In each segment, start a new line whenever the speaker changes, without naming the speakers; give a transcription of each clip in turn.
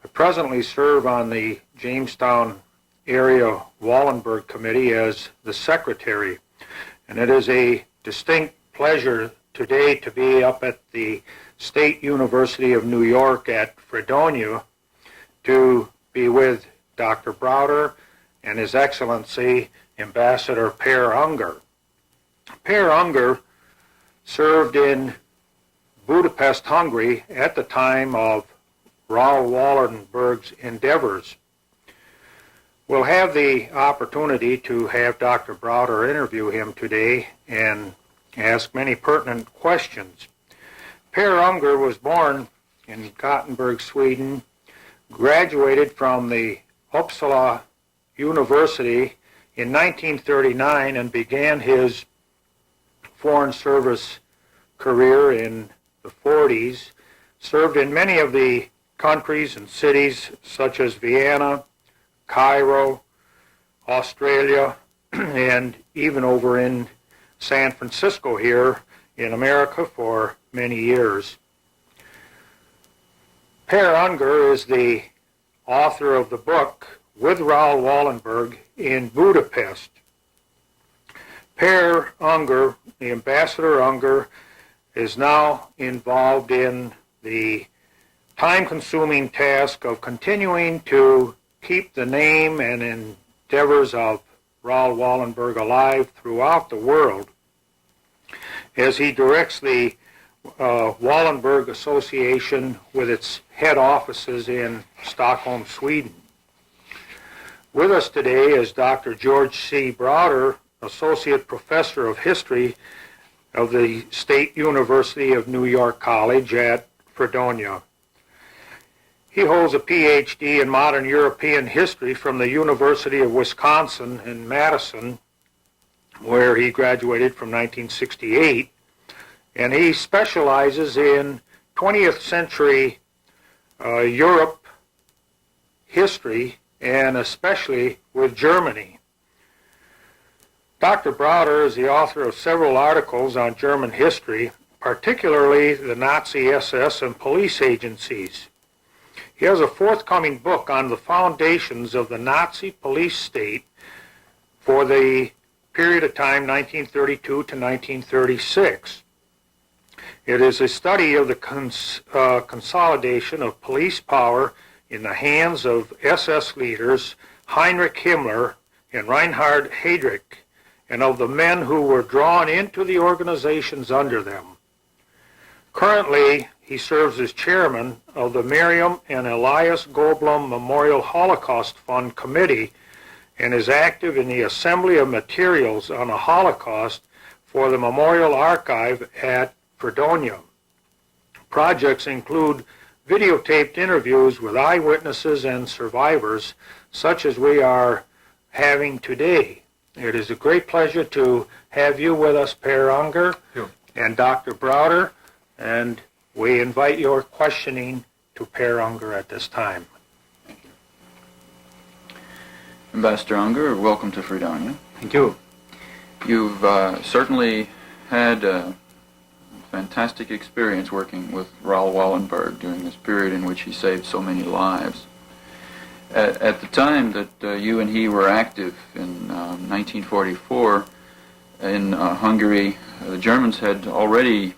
I presently serve on the Jamestown Area Wallenberg Committee as the Secretary, and it is a distinct pleasure today to be up at the State University of New York at Fredonia to be with Dr. Browder and His Excellency Ambassador Per Unger. Per Unger served in Budapest, Hungary at the time of Raoul Wallenberg's endeavors. We'll have the opportunity to have Dr. Browder interview him today and ask many pertinent questions. Per Unger was born in Gothenburg, Sweden, graduated from the Uppsala University in 1939 and began his Foreign Service career in the 40s, served in many of the countries and cities such as Vienna, Cairo, Australia, and even over in San Francisco here in America for many years. Per Unger is the author of the book With Raoul Wallenberg in Budapest. Per Unger, the Ambassador Unger, is now involved in the time-consuming task of continuing to keep the name and endeavors of Raoul Wallenberg alive throughout the world as he directs the Wallenberg Association with its head offices in Stockholm, Sweden. With us today is Dr. George C. Browder, Associate Professor of History of the State University of New York College at Fredonia. He holds a Ph.D. in Modern European History from the University of Wisconsin in Madison, where he graduated from 1968, and he specializes in 20th century Europe history, and especially with Germany. Dr. Browder is the author of several articles on German history, particularly the Nazi SS and police agencies. He has a forthcoming book on the foundations of the Nazi police state for the period of time 1932 to 1936. It is a study of the consolidation of police power in the hands of SS leaders Heinrich Himmler and Reinhard Heydrich, and of the men who were drawn into the organizations under them. Currently, he serves as chairman of the Miriam and Elias Goldblum Memorial Holocaust Fund Committee and is active in the assembly of materials on the Holocaust for the Memorial Archive at Fredonia. Projects include videotaped interviews with eyewitnesses and survivors, such as we are having today. It is a great pleasure to have you with us, Per Unger, and Dr. Browder, and we invite your questioning to Per Unger at this time.
Thank you. Ambassador Unger, welcome to Fredonia.
Thank you.
You've certainly had a fantastic experience working with Raoul Wallenberg during this period in which he saved so many lives. At the time that you and he were active in 1944 in Hungary, the Germans had already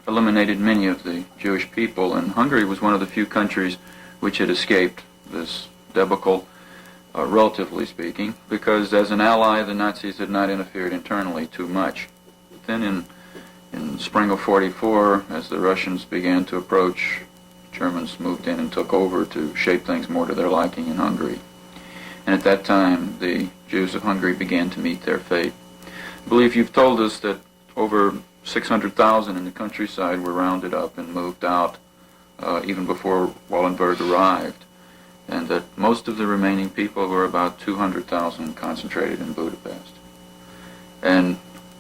eliminated many of the Jewish people, and Hungary was one of the few countries which had escaped this debacle, relatively speaking, because as an ally the Nazis had not interfered internally too much. But then in spring of 44, as the Russians began to approach, Germans moved in and took over to shape things more to their liking in Hungary. And at that time, the Jews of Hungary began to meet their fate. I believe you've told us that over 600,000 in the countryside were rounded up and moved out even before Wallenberg arrived, and that most of the remaining people were about 200,000 concentrated in Budapest. And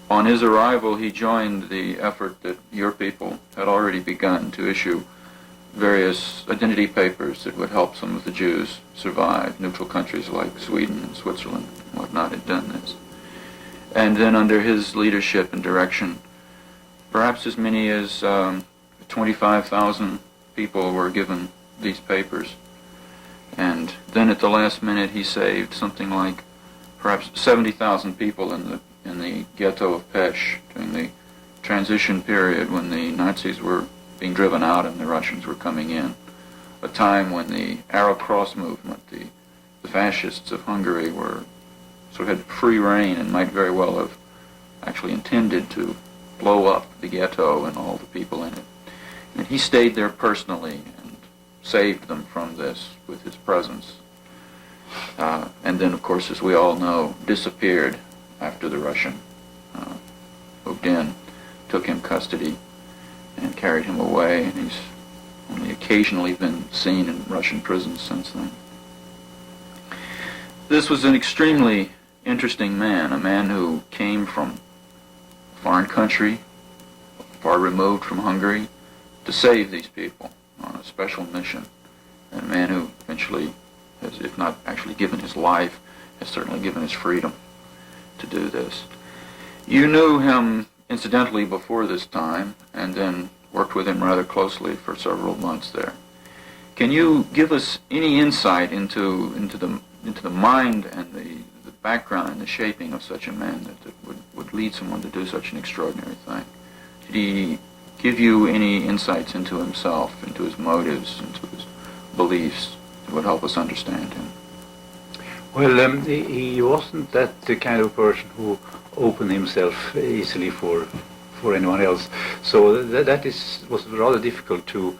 on his arrival, he joined the effort that your people had already begun to issue various identity papers that would help some of the Jews survive. Neutral countries like Sweden and Switzerland and whatnot had done this. And then under his leadership and direction, perhaps as many as 25,000 people were given these papers. And then at the last minute he saved something like perhaps 70,000 people in the ghetto of Pest during the transition period when the Nazis were being driven out and the Russians were coming in. A time when the Arrow Cross movement, the fascists of Hungary, were sort of had free rein and might very well have actually intended to blow up the ghetto and all the people in it. And he stayed there personally and saved them from this with his presence. And then, of course, as we all know, disappeared after the Russian moved in, took him custody, and carried him away. And he's only occasionally been seen in Russian prisons since then. This was an extremely interesting man, a man who came from a foreign country, far removed from Hungary, to save these people on a special mission. And a man who eventually has, if not actually given his life, has certainly given his freedom to do this. You knew him incidentally before this time, and then worked with him rather closely for several months there. Can you give us any insight into the mind and the background and the shaping of such a man that would lead someone to do such an extraordinary thing? Did he give you any insights into himself, into his motives, into his beliefs that would help us understand him?
Well, he wasn't that the kind of person who opened himself easily for anyone else. So that was rather difficult to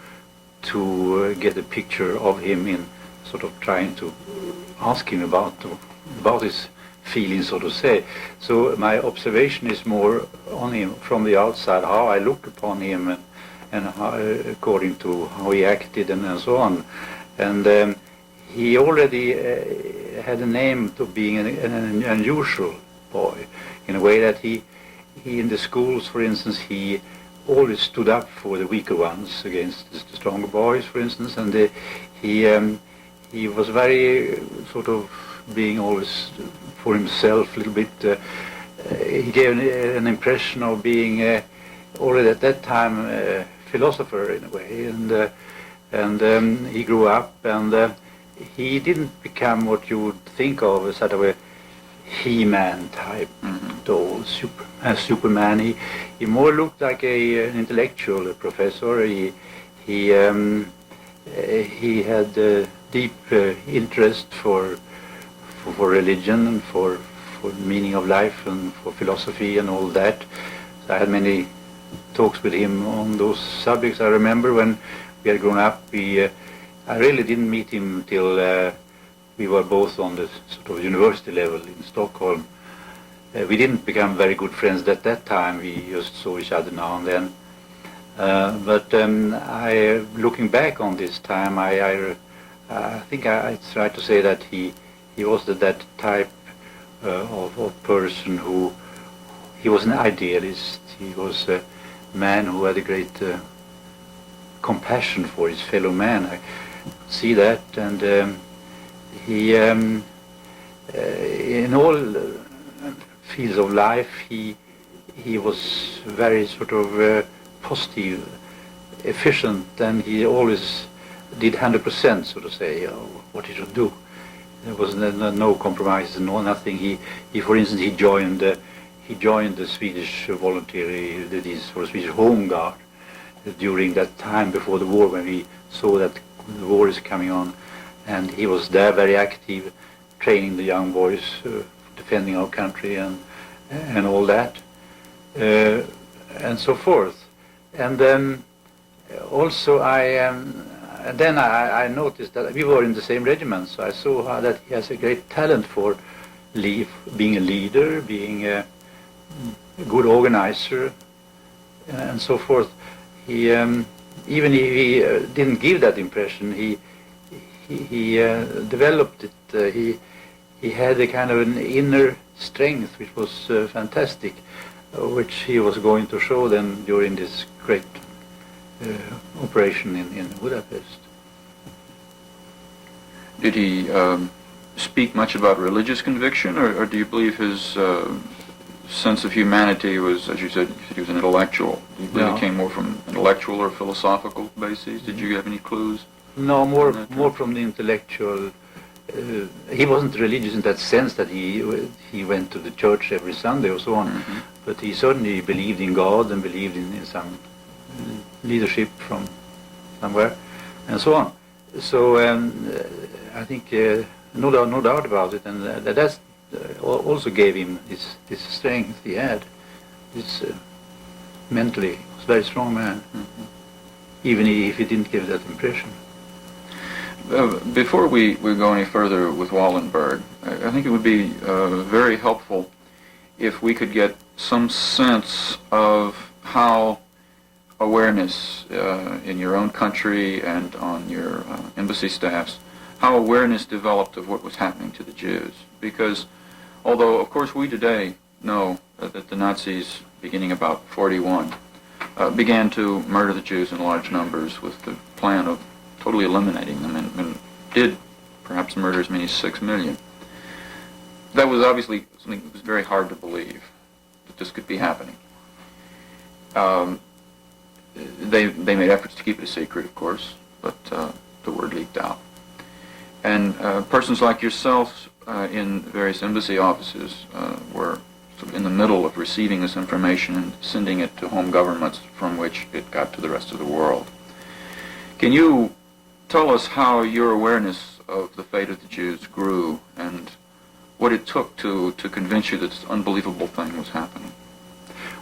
get a picture of him in sort of trying to ask him about his feelings, so to say. So my observation is more on him from the outside, how I look upon him and how, according to how he acted and so on. And he already had a name to being an unusual boy, in a way that he in the schools, for instance, he always stood up for the weaker ones against the stronger boys, for instance, and he was very sort of being always for himself a little bit. He gave an impression of being already at that time a philosopher in a way, and he grew up, and he didn't become what you would think of as sort of a He-Man type doll, Superman. He more looked like an intellectual, a professor. He had a deep interest for religion and for the meaning of life and for philosophy and all that. So I had many talks with him on those subjects. I remember when we had grown up, I really didn't meet him till we were both on the sort of university level in Stockholm. We didn't become very good friends at that time. We just saw each other now and then. But looking back on this time, I think it's right to say that he was that type of person who, he was an idealist. He was a man who had a great compassion for his fellow man. I see that, and he, in all fields of life, he was very sort of positive, efficient, and he always did 100%, so to say, what he should do. There was no compromises, nothing. He, for instance, he joined the Swedish voluntary, for Swedish Home Guard during that time before the war, when we saw that the war is coming on, and he was there very active, training the young boys, defending our country and all that, and so forth. And then also I noticed that we were in the same regiment, so I saw that he has a great talent for being a leader, being a good organizer, and so forth. He even if he didn't give that impression, he developed it. He had a kind of an inner strength which was fantastic, which he was going to show them during this great operation in Budapest.
Did he speak much about religious conviction, or do you believe his sense of humanity was, as you said he was an intellectual? Do you believe it came more from intellectual or philosophical bases? Did you have any clues?
No, more from the intellectual. He wasn't religious in that sense that he went to the church every Sunday or so on, but he certainly believed in God and believed in some leadership from somewhere, and so on. So I think no doubt about it, and that also gave him this strength he had. This mentally, he was a very strong man, even if he didn't give that impression.
Before we go any further with Wallenberg, I think it would be very helpful if we could get some sense of how awareness in your own country and on your embassy staffs, how awareness developed of what was happening to the Jews. Because although, of course, we today know that the Nazis, beginning about 41, began to murder the Jews in large numbers with the plan of totally eliminating them, and did perhaps murder as many as 6 million. That was obviously something that was very hard to believe, that this could be happening. They made efforts to keep it a secret, of course, but the word leaked out. And persons like yourselves in various embassy offices were sort of in the middle of receiving this information and sending it to home governments from which it got to the rest of the world. Can you tell us how your awareness of the fate of the Jews grew and what it took to convince you that this unbelievable thing was happening?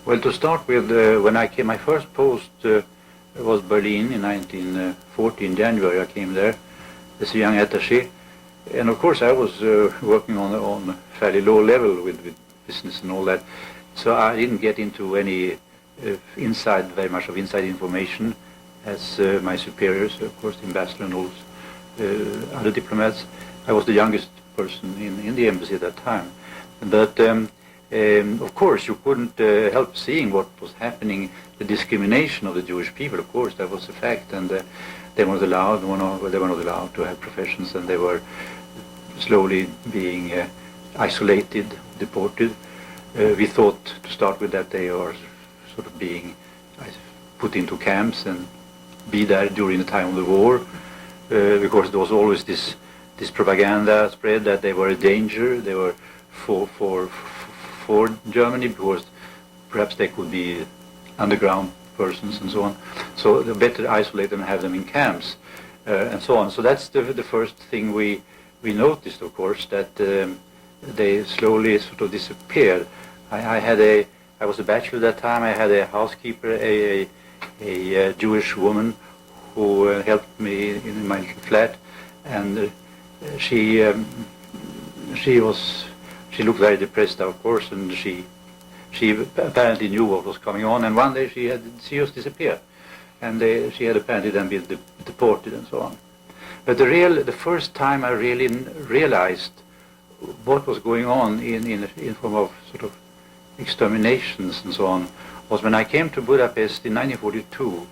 Well, to start with, when I came, my first post was Berlin in 1940, in January I came there as a young attaché. And of course I was working on a fairly low level with business and all that. So I didn't get into any very much of inside information as my superiors, of course, the ambassador and all other diplomats. I was the youngest person in the embassy at that time. But of course you couldn't help seeing what was happening, the discrimination of the Jewish people, of course, that was a fact, and they were not allowed to have professions, and they were slowly being isolated, deported. We thought to start with that they are sort of being put into camps and be there during the time of the war, because there was always this propaganda spread that they were a danger, they were for Germany, because perhaps they could be underground persons and so on. So they're better isolate them and have them in camps and so on. So that's the first thing we noticed, of course, that they slowly sort of disappeared. I was a bachelor at that time. I had a housekeeper, a Jewish woman who helped me in my flat, and she looked very depressed, of course, and she apparently knew what was going on. And one day she just disappeared, and she had apparently then been deported and so on. But the first time I really realized what was going on in form of sort of exterminations and so on was when I came to Budapest in 1942.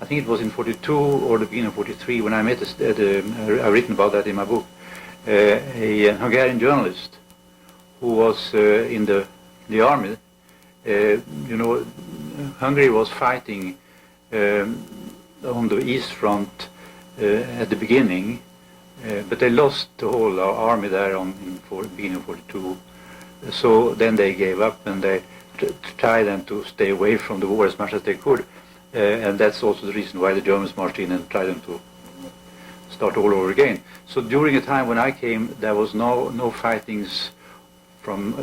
I think it was in 42 or the beginning of 43 when I met I've written about that in my book, a Hungarian journalist who was in the army. Hungary was fighting on the East Front at the beginning, but they lost the whole army there in beginning of 42. So then they gave up, and they tried then to stay away from the war as much as they could. And that's also the reason why the Germans marched in and tried them to start all over again. So during a time when I came, there was no fightings from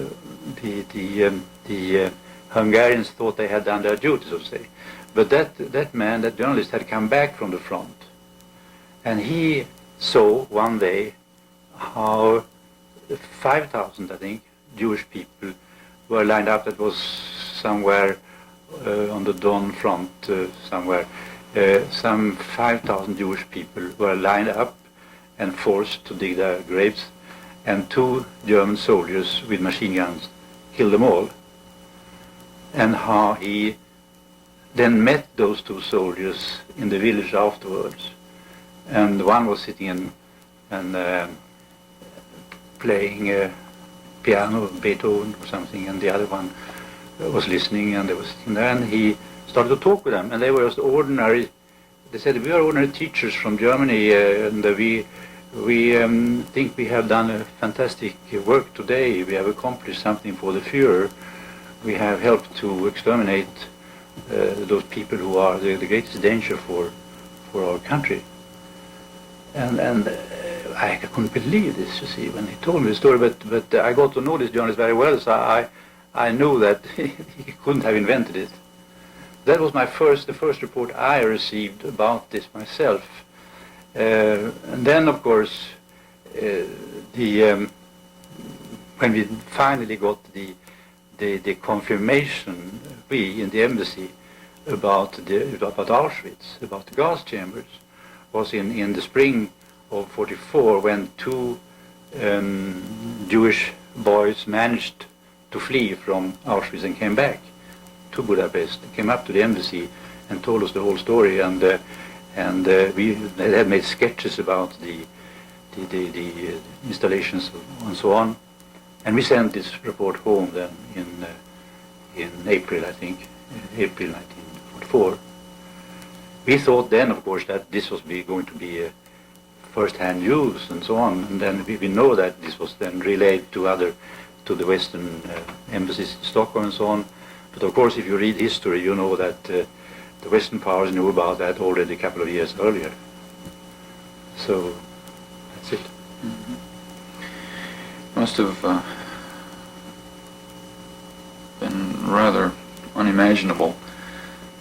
the Hungarians thought they had done their duty, so to say. But that man, that journalist, had come back from the front, and he saw one day how 5,000, I think, Jewish people were lined up. That was somewhere on the Don front, somewhere. Some 5,000 Jewish people were lined up and forced to dig their graves, and 2 German soldiers with machine guns killed them all. And how he then met those 2 soldiers in the village afterwards, and one was sitting and playing piano, Beethoven or something, and the other one was listening, and they were sitting there, and he started to talk with them, and they were just ordinary they said, we are ordinary teachers from Germany, and we think we have done a fantastic work today. We have accomplished something for the Führer. We have helped to exterminate those people who are the greatest danger for our country. And I couldn't believe this, you see, when he told me the story. But I got to know this journalist very well, so I knew that he couldn't have invented it. That was the first report I received about this myself. And then, of course, when we finally got the confirmation, we in the embassy, about Auschwitz, about the gas chambers, was in the spring of '44, when two Jewish boys managed to flee from Auschwitz and came back to Budapest, came up to the embassy and told us the whole story, and we had made sketches about the installations and so on, and we sent this report home then in April, I think, April 1944. We thought then, of course, that this was going to be a first-hand news and so on, and then we know that this was then relayed to the Western embassies in Stockholm and so on. But of course, if you read history, you know that the Western powers knew about that already a couple of years earlier. So that's it.
Mm-hmm. Must have been rather unimaginable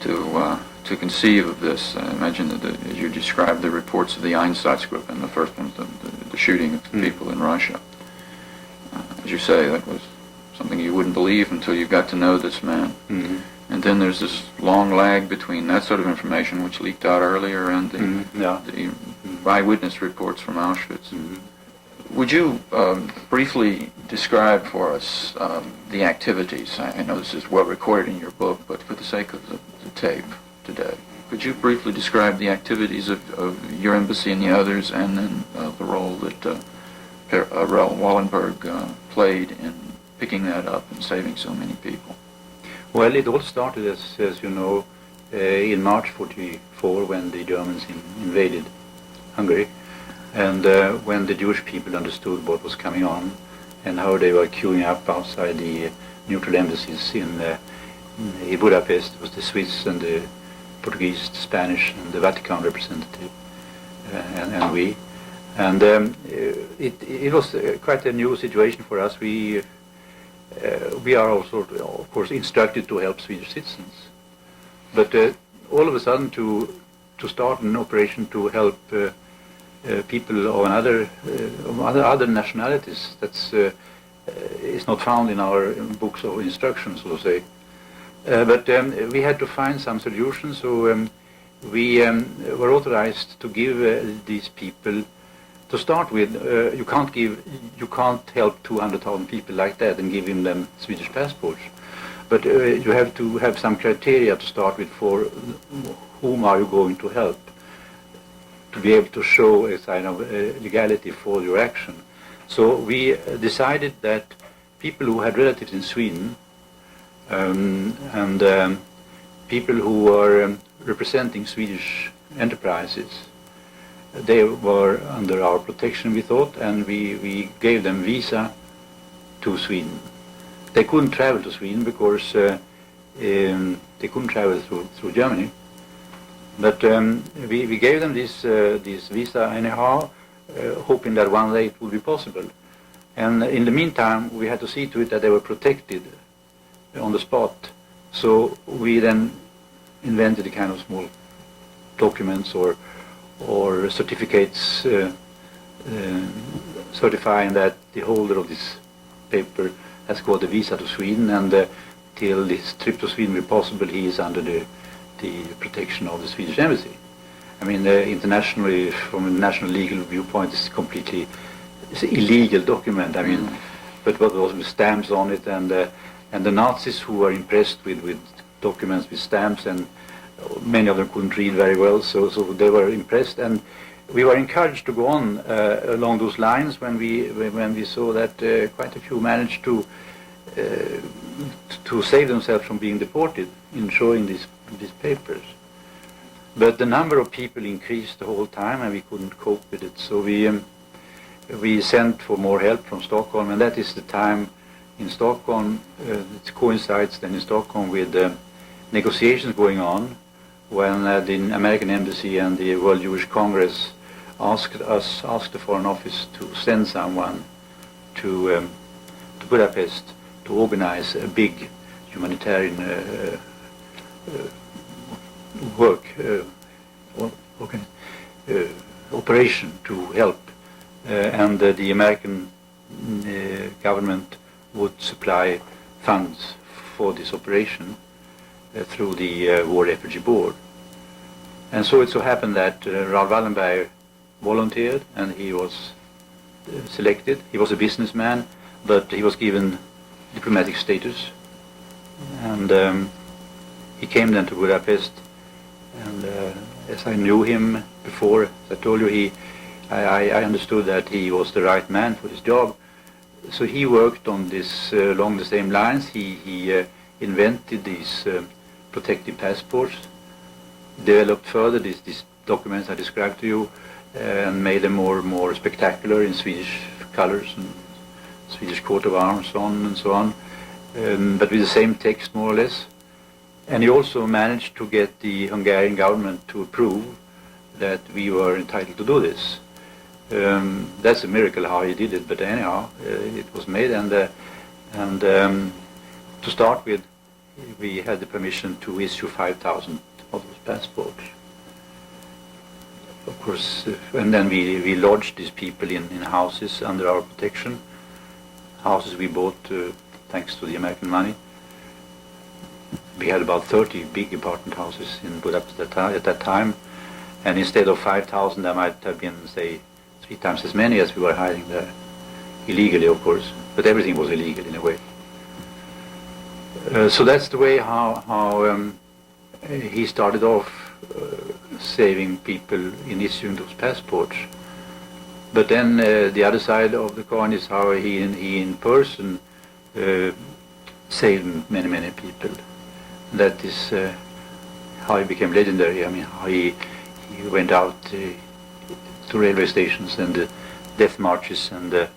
to conceive of this. I imagine that as you described the reports of the Einsatzgruppe, and the first one, the shooting of the people in Russia. As you say, that was something you wouldn't believe until you got to know this man.
Mm-hmm.
And then there's this long lag between that sort of information, which leaked out earlier, and the eyewitness reports from Auschwitz.
Mm-hmm.
Would you briefly describe for us the activities? I know this is well recorded in your book, but for the sake of the tape today, could you briefly describe the activities of your embassy and the others, and then the role that Raoul Wallenberg played in picking that up and saving so many people?
Well, it all started, as you know, in March '44, when the Germans invaded Hungary, and when the Jewish people understood what was coming on and how they were queuing up outside the neutral embassies in Budapest. It was the Swiss and the Portuguese, the Spanish, and the Vatican representative, and we. And it was quite a new situation for us. We are also, of course, instructed to help Swedish citizens, but all of a sudden to start an operation to help people of other nationalities, that's is not found in our books of instructions, so to say. But we had to find some solutions, so we were authorized to give these people. To start with, you can't help 200,000 people like that and give them Swedish passports. But you have to have some criteria to start with for whom are you going to help, to be able to show a sign of legality for your action. So we decided that people who had relatives in Sweden and people who were representing Swedish enterprises, they were under our protection, we thought, and we gave them visa to Sweden. They couldn't travel to Sweden because they couldn't travel through Germany. But we gave them this visa anyhow, hoping that one day it would be possible. And in the meantime, we had to see to it that they were protected on the spot. So we then invented a kind of small documents or certificates certifying that the holder of this paper has got a visa to Sweden, and till this trip to Sweden be possible, he is under the protection of the Swedish embassy. I mean, internationally, from a national legal viewpoint, it's it's an illegal document. I mean, but what was with stamps on it, and the Nazis who were impressed with documents with stamps, and many of them couldn't read very well, so they were impressed, and we were encouraged to go on along those lines when we saw that quite a few managed to save themselves from being deported in showing these papers. But the number of people increased the whole time, and we couldn't cope with it. So we sent for more help from Stockholm, and that is the time in Stockholm. It coincides then in Stockholm with negotiations going on, when the American Embassy and the World Jewish Congress asked the Foreign Office to send someone to Budapest to organize a big humanitarian operation to help, and the American government would supply funds for this operation through the War Refugee Board. And so it so happened that Raoul Wallenberg volunteered, and he was selected. He was a businessman, but he was given diplomatic status, and he came then to Budapest. And as I knew him before, as I told you, I understood that he was the right man for this job. So he worked on this along the same lines. He invented these protective passports, developed further these documents I described to you, and made them more spectacular in Swedish colors and Swedish coat of arms and so on, but with the same text more or less. And he also managed to get the Hungarian government to approve that we were entitled to do this. That's a miracle how he did it, but anyhow, it was made, and to start with, we had the permission to issue 5,000 of those passports. Of course, and then we lodged these people in houses under our protection, houses we bought thanks to the American money. We had about 30 big apartment houses in Budapest at that time, and instead of 5,000 there might have been, say, 3 times as many as we were hiding there, illegally of course, but everything was illegal in a way. So that's the way how he started off saving people in issuing those passports. But then the other side of the coin is how he in person saved many people. That is how he became legendary. I mean, how he went out to railway stations and death marches and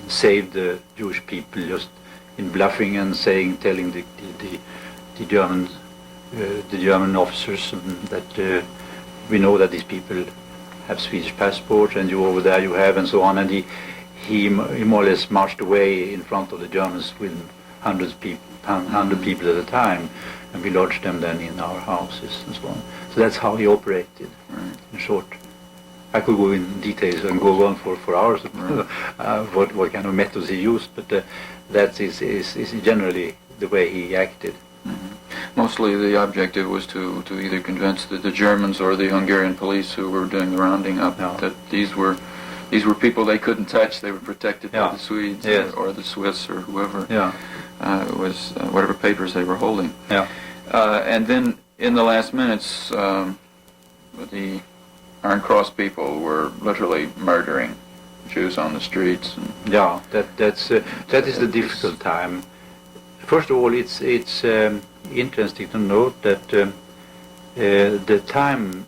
saved the Jewish people just in bluffing and telling the German officers that we know that these people have Swedish passports, and you over there you have, and so on. And he more or less marched away in front of the Germans with 100 people at a time, and we lodged them then in our houses and so on. So that's how he operated, right. In short. I could go in details and go on for hours, right. What kind of methods he used, but that is generally the way he acted.
Mm-hmm. Mostly the objective was to either convince the Germans or the Hungarian police who were doing the rounding up that these were people they couldn't touch. They were protected by the Swedes, yes. or the Swiss or whoever was whatever papers they were holding.
Yeah.
And then in the last minutes, the Iron Cross people were literally murdering Jews on the streets. And
that is the difficult time. First of all, it's interesting to note that the time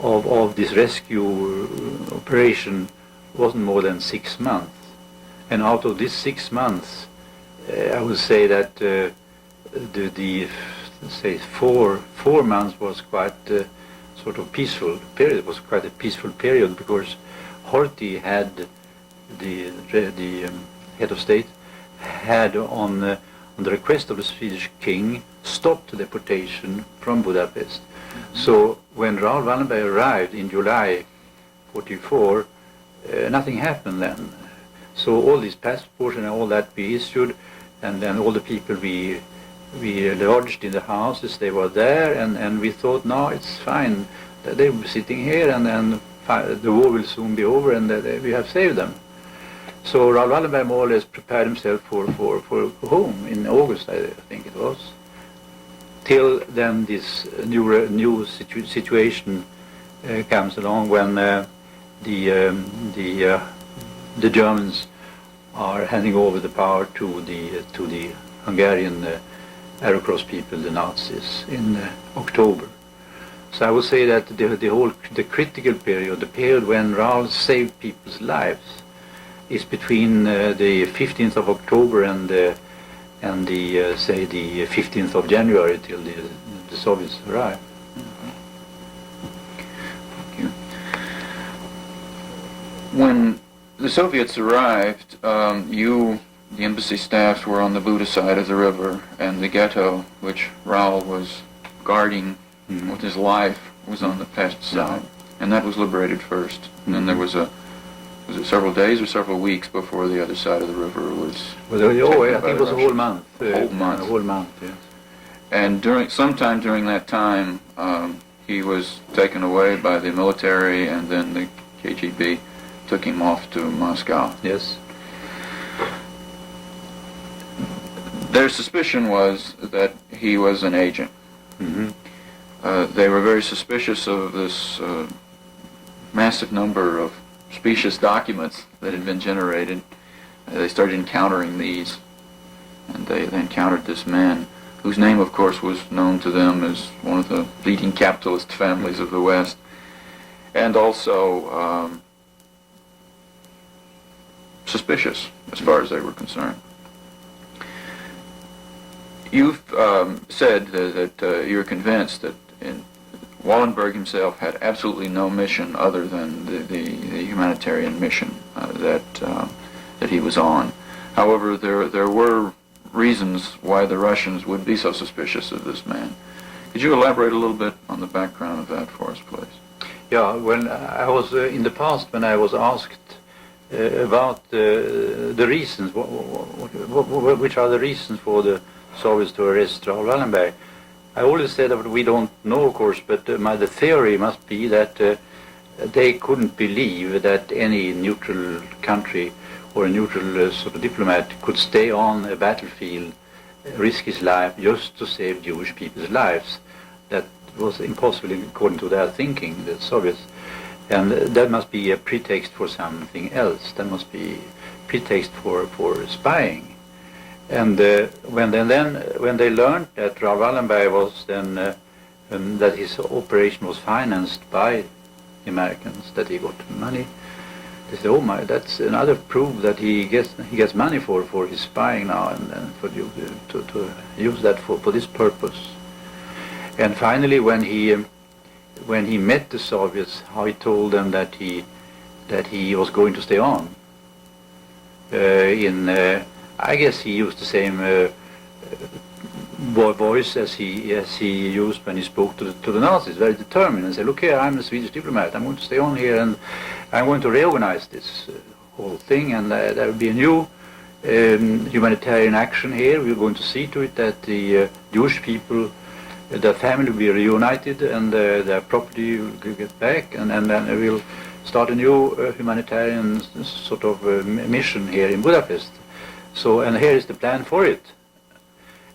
of this rescue operation wasn't more than 6 months, and out of these 6 months, I would say that the 4 months was quite sort of peaceful period. It was quite a peaceful period because Horthy had the head of state had on the request of the Swedish king stopped the deportation from Budapest. Mm-hmm. So when Raoul Wallenberg arrived in July 44, nothing happened then. So all these passports and all that we issued, and then all the people we lodged in the houses, they were there, and we thought, no, it's fine. They were sitting here, and then the war will soon be over, and we have saved them. So Raoul Wallenberg more or less prepared himself for home in August, I think it was. Till then this new situation comes along when the Germans are handing over the power to the Hungarian Arrow Cross people, the Nazis, in October. So I would say that the critical period, the period when Raoul saved people's lives, is between the 15th of October and the say the 15th of January till the Soviets arrived.
Thank you. When the Soviets arrived, the embassy staffs were on the Buda side of the river, and the ghetto, which Raoul was guarding with his life, was on the pest side, and that was liberated first. And then there was it several days or several weeks before the other side of the river was.
Well, I think it was a whole month. A whole month, yes.
And sometime during that time, he was taken away by the military, and then the KGB took him off to Moscow.
Yes.
Their suspicion was that he was an agent. They were very suspicious of this massive number of specious documents that had been generated. They started encountering these, and they encountered this man, whose name, of course, was known to them as one of the leading capitalist families of the West, and also suspicious as far as they were concerned. You've said that you're convinced that Wallenberg himself had absolutely no mission other than the humanitarian mission that he was on. However, there were reasons why the Russians would be so suspicious of this man. Could you elaborate a little bit on the background of that for us, please?
Yeah, when I was in the past, when I was asked about the reasons, which are the reasons for the Soviets to arrest Raoul Wallenberg, I always said that we don't know, of course, but the theory must be that they couldn't believe that any neutral country or a neutral sort of diplomat could stay on a battlefield, risk his life just to save Jewish people's lives. That was impossible according to their thinking, the Soviets. And that must be a pretext for something else. That must be pretext for spying. And when they learned that Raoul Wallenberg was that his operation was financed by the Americans, that he got money, they said, "Oh my, that's another proof that he gets money for his spying now, and for to use that for this purpose." And finally, when he met the Soviets, how he told them that he was going to stay on. I guess he used the same voice as he used when he spoke to the Nazis, very determined, and said, "Look here, I'm a Swedish diplomat. I'm going to stay on here, and I'm going to reorganize this whole thing, and there will be a new humanitarian action here. We're going to see to it that the Jewish people, their family will be reunited, and their property will get back, and then we'll start a new humanitarian sort of mission here in Budapest. So, and here is the plan for it."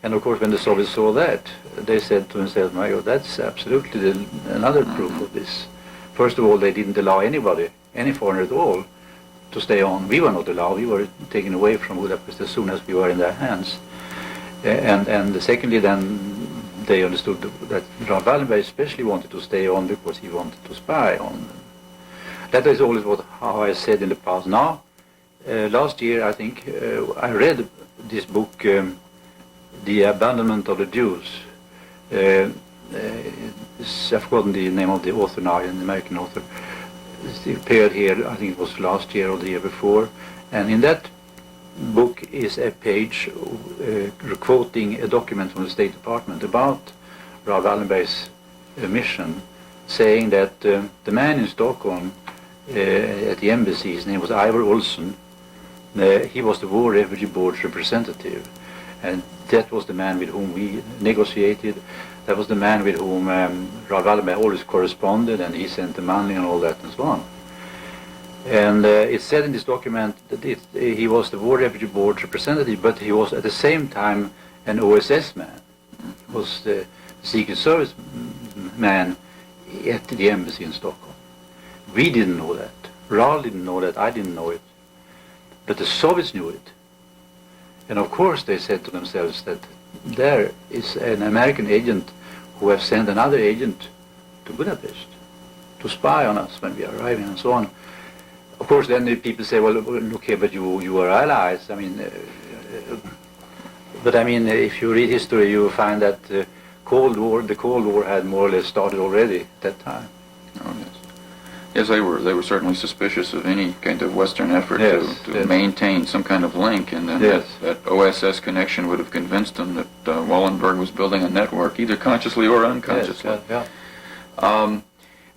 And of course, when the Soviets saw that, they said to themselves, "My God, that's absolutely another proof of this." First of all, they didn't allow anybody, any foreigner at all, to stay on. We were not allowed. We were taken away from Budapest as soon as we were in their hands. And secondly, then they understood that Raoul Wallenberg especially wanted to stay on because he wanted to spy on them. That is always how I said in the past. Now, last year, I think, I read this book, The Abandonment of the Jews. I've forgotten the name of the author now, an American author. It appeared here, I think it was last year or the year before. And in that book is a page quoting a document from the State Department about Raoul Wallenberg's mission, saying that the man in Stockholm at the embassy, his name was Ivar Olsson, he was the War Refugee Board's representative, and that was the man with whom we negotiated. That was the man with whom Raoul Wallenberg always corresponded, and he sent the money and all that and so on. And it said in this document that he was the War Refugee Board's representative, but he was at the same time an OSS man. He was the Secret Service man at the embassy in Stockholm. We didn't know that. Raoul didn't know that. I didn't know it. But the Soviets knew it. And of course they said to themselves that there is an American agent who have sent another agent to Budapest to spy on us when we are arriving and so on. Of course, then the people say, well, look here, but you are allies. I mean, but I mean, if you read history, you will find that the Cold War had more or less started already at that time.
Oh, yes. Yes, they were certainly suspicious of any kind of Western effort to maintain some kind of link, and then that OSS connection would have convinced them that Wallenberg was building a network, either consciously or unconsciously.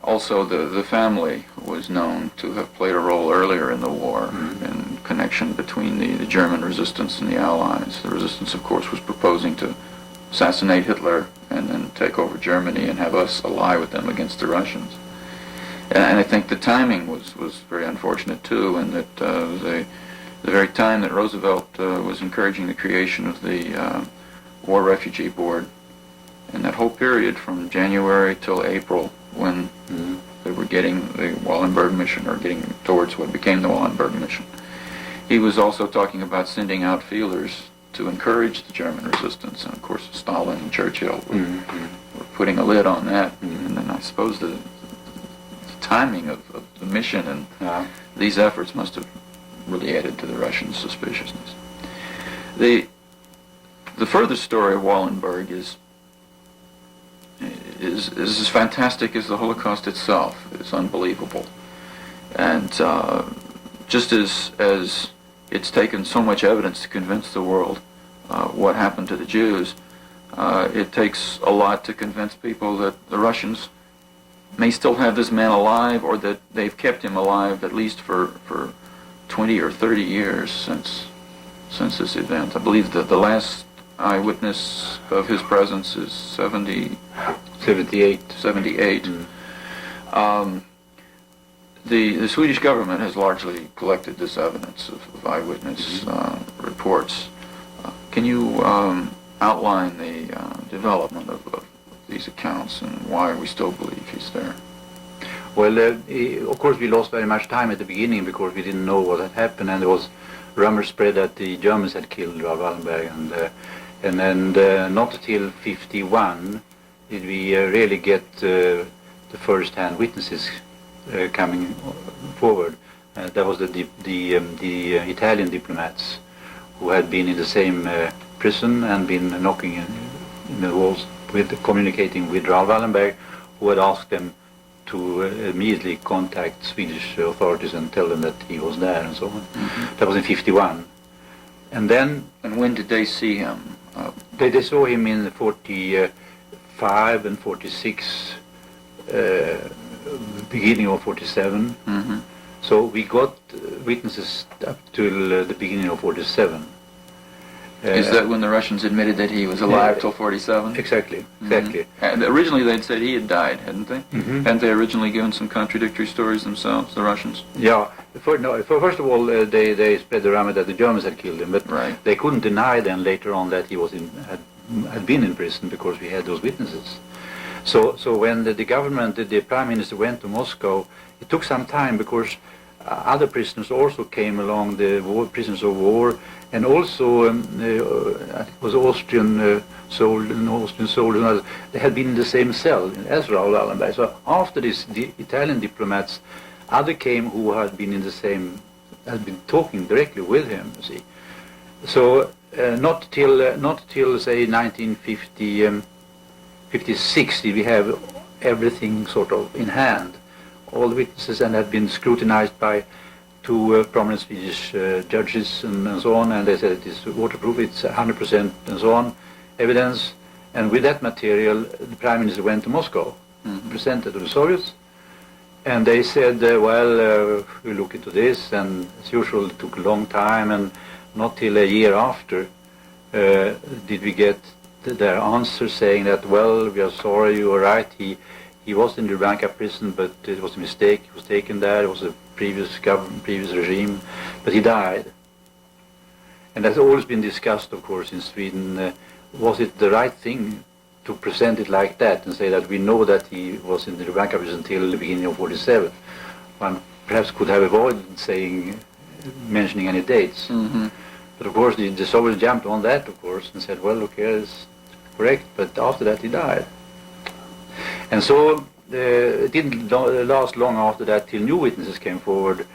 Also, the family was known to have played a role earlier in the war in connection between the German resistance and the Allies. The resistance, of course, was proposing to assassinate Hitler and then take over Germany and have us ally with them against the Russians. And I think the timing was very unfortunate too, and that the very time that Roosevelt was encouraging the creation of the War Refugee Board, and that whole period from January till April, when they were getting the Wallenberg mission, or getting towards what became the Wallenberg mission, he was also talking about sending out feelers to encourage the German resistance, and of course Stalin and Churchill were putting a lid on that, and then I suppose the timing of the mission and these efforts must have really added to the Russian suspiciousness. The further story of Wallenberg is as fantastic as the Holocaust itself. It's unbelievable, and just as it's taken so much evidence to convince the world what happened to the Jews, it takes a lot to convince people that the Russians may still have this man alive, or that they've kept him alive at least for 20 or 30 years since this event. I believe that the last eyewitness of his presence is 78. The Swedish government has largely collected this evidence of eyewitness reports. Can you outline the development of these accounts and why we still believe he's there?
Well, of course we lost very much time at the beginning because we didn't know what had happened, and there was rumors spread that the Germans had killed Raoul Wallenberg, and then not until 1951 did we really get the first-hand witnesses coming forward. That was the Italian diplomats who had been in the same prison and been knocking in the walls, communicating with Raoul Wallenberg, who had asked them to immediately contact Swedish authorities and tell them that he was there and so on. That was in 1951. And then...
And when did they see him?
They saw him in 1945 and 1946, beginning of 1947. So we got witnesses up till the beginning of 1947.
Is that when the Russians admitted that he was alive till 1947?
Exactly.
And originally they'd said he had died, hadn't they? Hadn't they originally given some contradictory stories themselves, the Russians?
Yeah. First of all, they spread the rumor that the Germans had killed him, but they couldn't deny then later on that he was had been in prison because we had those witnesses. So when the government, the Prime Minister went to Moscow, it took some time because other prisoners also came along, the prisoners of war, and also it was Austrian soldiers. They had been in the same cell as Raoul Wallenberg. So after this, the Italian diplomats, other came who had been in the same, had been talking directly with him. You see, so not till say 1956 did we have everything sort of in hand. All the witnesses, and had been scrutinized by two prominent Swedish judges and so on, and they said it is waterproof, it's 100% and so on evidence. And with that material, the Prime Minister went to Moscow, presented to the Soviets, and they said, we'll look into this, and as usual it took a long time, and not till a year after did we get their answer saying that, well, we are sorry, you are right, he was in the Lubyanka prison, but it was a mistake. He was taken there. It was a previous government, previous regime, but he died. And that's always been discussed, of course, in Sweden. Was it the right thing to present it like that and say that we know that he was in the Lubyanka prison until the beginning of 1947? One perhaps could have avoided mentioning any dates. But of course, the Soviets jumped on that, of course, and said, well, okay, it's correct, but after that he died. And so it didn't last long after that till new witnesses came forward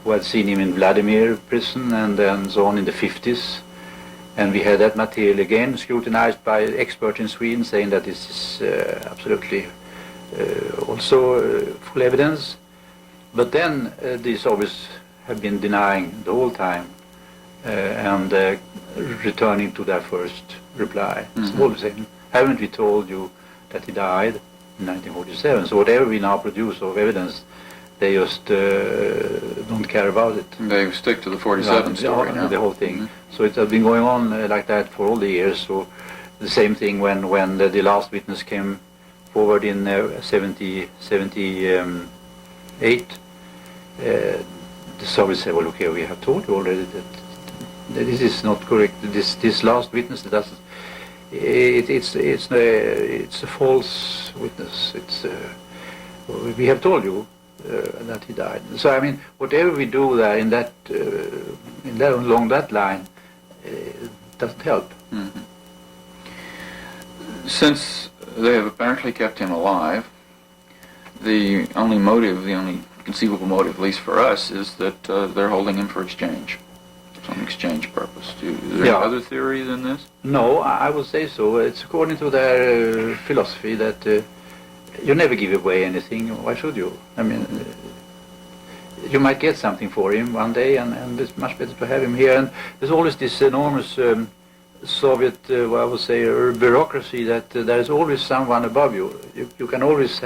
who had seen him in Vladimir prison and then so on in the 50s. And we had that material again scrutinized by experts in Sweden saying that this is absolutely also full evidence. But then the Soviets have been denying the whole time and returning to their first reply. It's all the same. Haven't we told you that he died in 1947? So whatever we now produce of evidence, they just don't care about it.
They stick to the 47 story now.
The whole thing. So it has been going on like that for all the years. So the same thing when the last witness came forward in 78. The Soviets said, well, okay, we have told you already that this is not correct. This last witness, it's a false witness. We have told you that he died. So I mean, whatever we do there along that line doesn't help.
Mm-hmm. Since they have apparently kept him alive, the only conceivable motive, at least for us, is that they're holding him for exchange, some exchange purpose. Is there any other theory than this?
No, I would say so. It's according to their philosophy that you never give away anything. Why should you? I mean, you might get something for him one day, and it's much better to have him here. And there's always this enormous Soviet, I would say, bureaucracy that there is always someone above you. You can always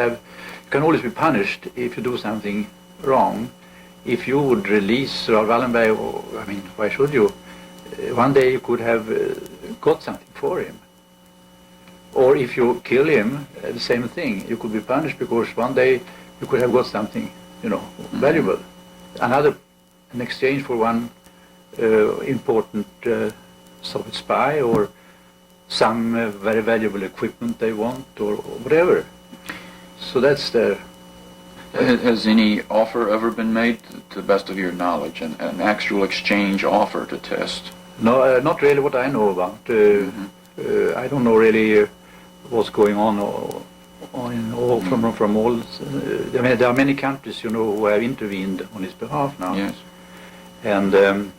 be punished if you do something wrong. If you would release Raoul Wallenberg, I mean, why should you? One day you could have got something for him. Or if you kill him, the same thing. You could be punished because one day you could have got something, valuable. An exchange for one important Soviet spy or some very valuable equipment they want or whatever. So that's the...
Has any offer ever been made, to the best of your knowledge, an actual exchange offer to test?
No, not really what I know about. I don't know really what's going on from all. I mean, there are many countries, who have intervened on his behalf now.
Yes.
And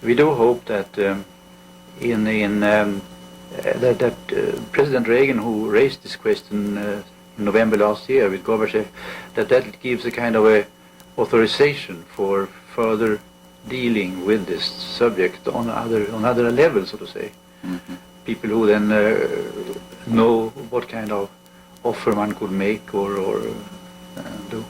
we do hope that that President Reagan, who raised this question in November last year with Gorbachev, that gives a kind of a authorization for further dealing with this subject on other levels, so to say.
Mm-hmm.
People who then know what kind of offer one could make or do.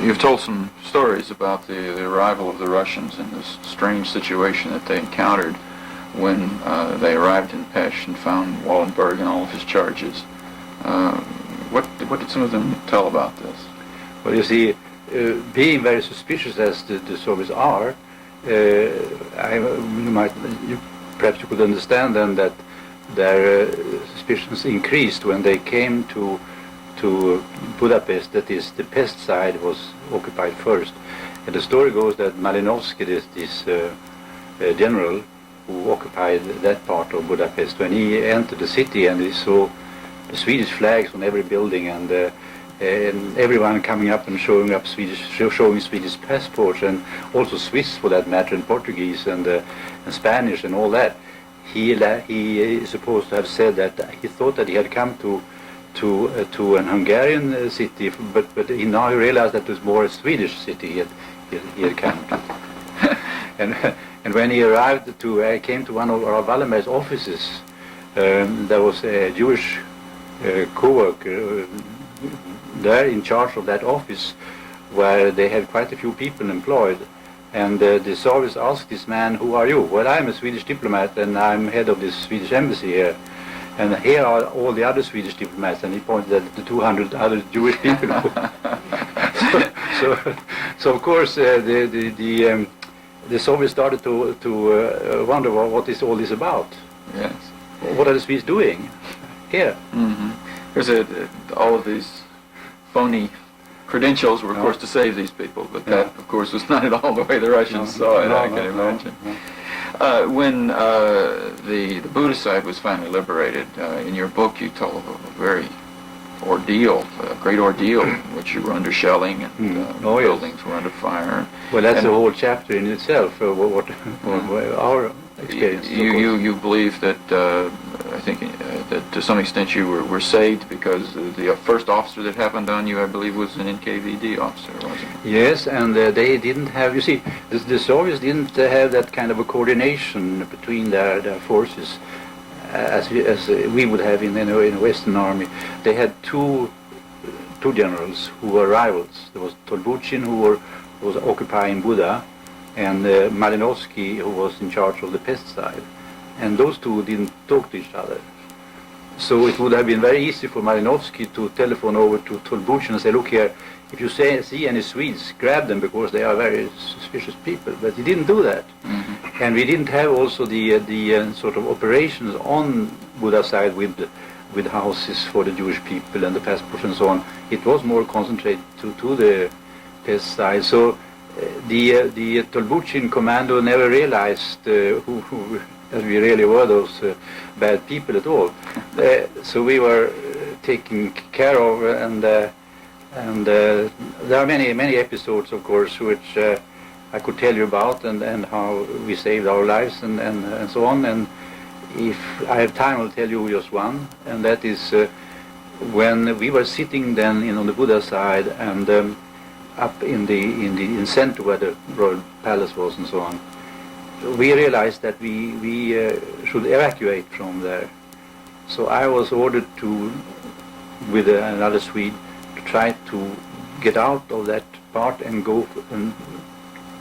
You've told some stories about the arrival of the Russians and this strange situation that they encountered when they arrived in Pest and found Wallenberg and all of his charges. What did some of them tell about this?
Well, you see, being very suspicious as the Soviets are, perhaps you could understand then that their suspicions increased when they came to Budapest. That is, the Pest side was occupied first. And the story goes that Malinovsky, this general who occupied that part of Budapest, when he entered the city and he saw the Swedish flags on every building and everyone coming up and showing Swedish passports, and also Swiss for that matter, and Portuguese and Spanish and all that, he is supposed to have said that he thought that he had come to an Hungarian city, but he now realized that it was more a Swedish city he had come to. And when he arrived came to one of Raoul Wallenberg's offices, there was a Jewish co-worker there in charge of that office, where they had quite a few people employed. And the Soviets asked this man, "Who are you?" "Well, I'm a Swedish diplomat and I'm head of this Swedish embassy here. And here are all the other Swedish diplomats," and he pointed at the 200 other Jewish people. so of course the Soviets started to wonder what is all this about.
Yes.
What are the Swedes doing here?
Mm-hmm. There's all of these phony credentials were, of
No.
course, to save these people, but
Yeah.
that, of course, was not at all the way the Russians saw it, I can imagine. When the Buddhist was finally liberated, in your book you told of a very great ordeal in which you were under shelling and
Oh, yes.
buildings were under fire.
Well, that's
And
a whole chapter in itself. What our experience.
You believe that I think that to some extent you were saved because the first officer that happened on you, I believe, was an NKVD officer, wasn't it?
Yes, and they didn't have. You see, the Soviets didn't have that kind of a coordination between their forces as we would have in a Western army. They had two generals who were rivals. There was Tolbuchin, who was occupying Buda, and Malinovsky, who was in charge of the pest side. And those two didn't talk to each other. So it would have been very easy for Malinovsky to telephone over to Tolbuchin and say, look here, if you see any Swedes, grab them because they are very suspicious people. But he didn't do that.
Mm-hmm.
And we didn't have also the sort of operations on Buda side with houses for the Jewish people and the passports and so on. It was more concentrated to the pest side. So the Tolbuchin commando never realized who that we really were those bad people at all. So we were taken care of, and there are many episodes, of course, which I could tell you about, and how we saved our lives and so on. And if I have time, I'll tell you just one, and that is when we were sitting then on the Buddha side and up in the center where the royal palace was and so on. We realized that we should evacuate from there. So I was ordered to, with another Swede, to try to get out of that part and go and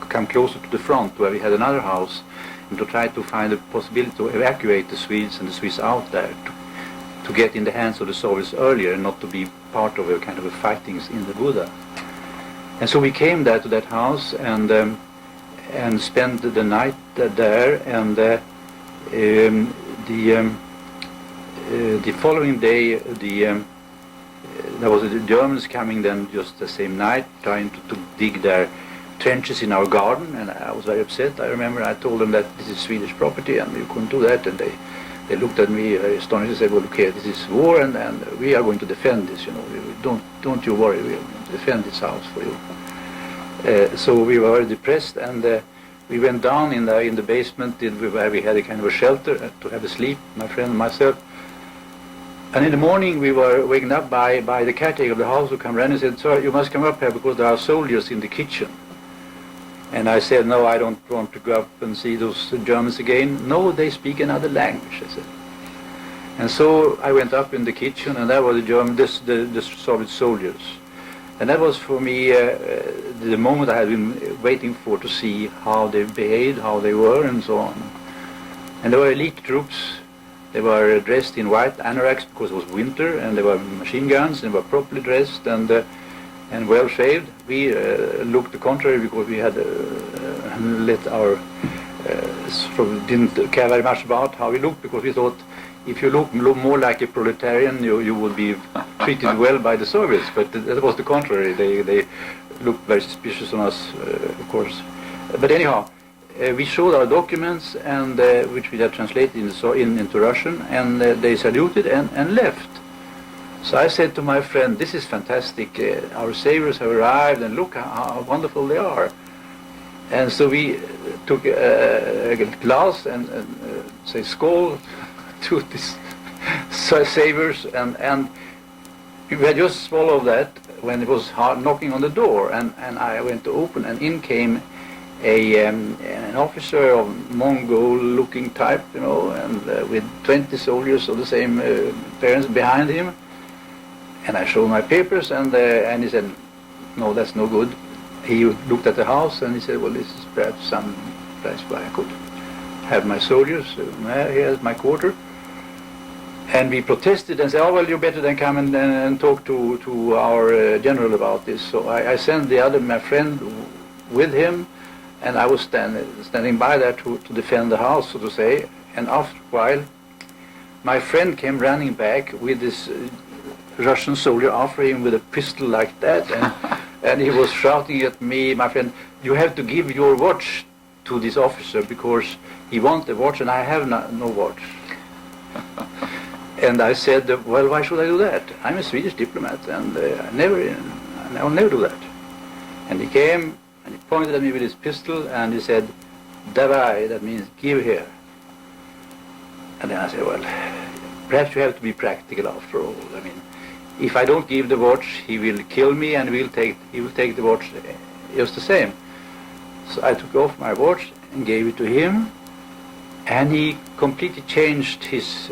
come closer to the front where we had another house, and to try to find a possibility to evacuate the Swedes and the Swiss out there to get in the hands of the Soviets earlier and not to be part of a kind of a fightings in the Buda. And so we came there to that house and spent the night there, and the following day there was the Germans coming then just the same night trying to dig their trenches in our garden, and I was very upset. I remember I told them that this is Swedish property and you couldn't do that, and they looked at me very astonished and said, well, okay, this is war and we are going to defend this, you know, don't you worry, we are going to defend this house for you. So we were very depressed, and we went down in the basement where we had a kind of a shelter to have a sleep, my friend and myself. And in the morning we were waken up by the caretaker of the house who came running and said, sir, you must come up here because there are soldiers in the kitchen. And I said, no, I don't want to go up and see those Germans again. No, they speak another language, I said. And so I went up in the kitchen, and there were the Soviet soldiers. And that was for me the moment I had been waiting for, to see how they behaved, how they were, and so on. And they were elite troops. They were dressed in white anoraks because it was winter, and they were machine guns, and they were properly dressed and well shaved. We looked the contrary because we had let our didn't care very much about how we looked, because we thought if you look more like a proletarian, you would be treated well by the Soviets. But that was the contrary. They looked very suspicious on us, of course. But anyhow, we showed our documents, and which we had translated into Russian, and they saluted and left. So I said to my friend, this is fantastic. Our saviors have arrived, and look how wonderful they are. And so we took a glass and say skål to these saviors, and we had just swallowed that when it was hard knocking on the door, and I went to open, and in came an officer of Mongol-looking type, you know, and with 20 soldiers of the same appearance behind him. And I showed my papers, and he said, no, that's no good. He looked at the house, and he said, well, this is perhaps some place where I could have my soldiers. Here's my quarter. And we protested and said, oh, well, you better then come and talk to our general about this. So I sent my friend with him, and I was standing by there to defend the house, so to say. And after a while, my friend came running back with this Russian soldier after him with a pistol like that, and he was shouting at me, my friend, you have to give your watch to this officer because he wants a watch and I have no watch. And I said, well, why should I do that? I'm a Swedish diplomat and I'll never do that. And he came and he pointed at me with his pistol and he said, Davai, that means give here. And then I said, well, perhaps you have to be practical after all. I mean, if I don't give the watch, he will kill me and he will take the watch just the same. So I took off my watch and gave it to him, and he completely changed his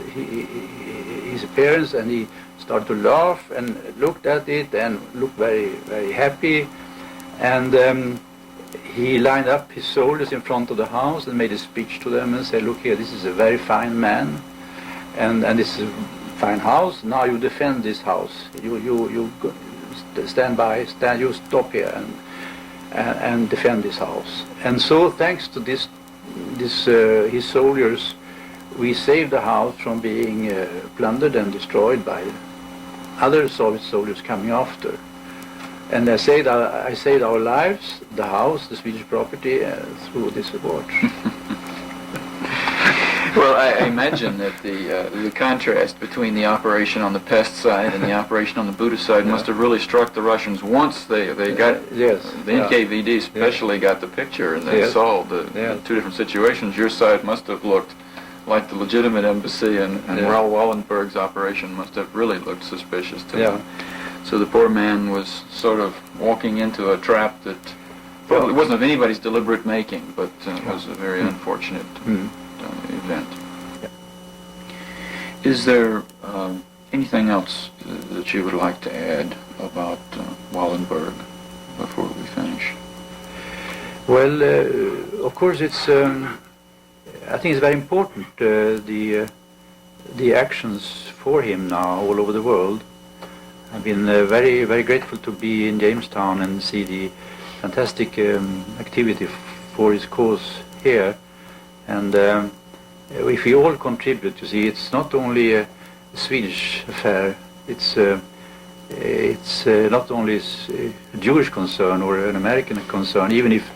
appearance, and he started to laugh and looked at it and looked very, very happy. And he lined up his soldiers in front of the house and made a speech to them and said, look here, this is a very fine man, and this is a fine house. Now you defend this house. You stand by, you stop here and defend this house. And so thanks to his soldiers, we saved the house from being plundered and destroyed by other Soviet soldiers coming after. And I saved our lives, the house, the Swedish property, through this watch.
Well, I imagine that the contrast between the operation on the pest side and the operation on the Buddhist side must have really struck the Russians once they got,
yes,
the NKVD especially got the picture and they saw the two different situations. Your side must have looked like the legitimate embassy, and Raoul Wallenberg's operation must have really looked suspicious to them. So the poor man was sort of walking into a trap that probably wasn't of anybody's deliberate making, but was a very unfortunate event. Is there anything else that you would like to add about Wallenberg before we finish?
Well, of course, it's. I think it's very important the actions for him now all over the world. I've been very, very grateful to be in Jamestown and see the fantastic activity for his cause here. And if we all contribute, you see, it's not only a Swedish affair. It's not only a Jewish concern or an American concern. Even if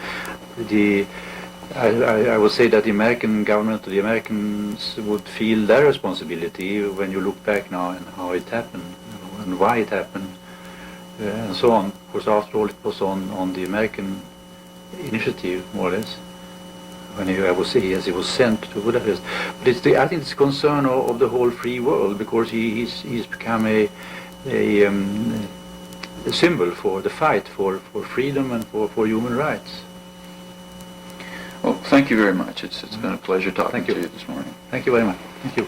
I would say that the American government or the Americans would feel their responsibility when you look back now and how it happened and why it happened and so on. Of course, after all, it was on the American initiative, more or less, when I would say, as he was sent to Budapest. But I think it's a concern of the whole free world, because he's become a symbol for the fight for freedom and for human rights.
Well, thank you very much. It's been a pleasure talking to you this morning.
Thank you very much. Thank you.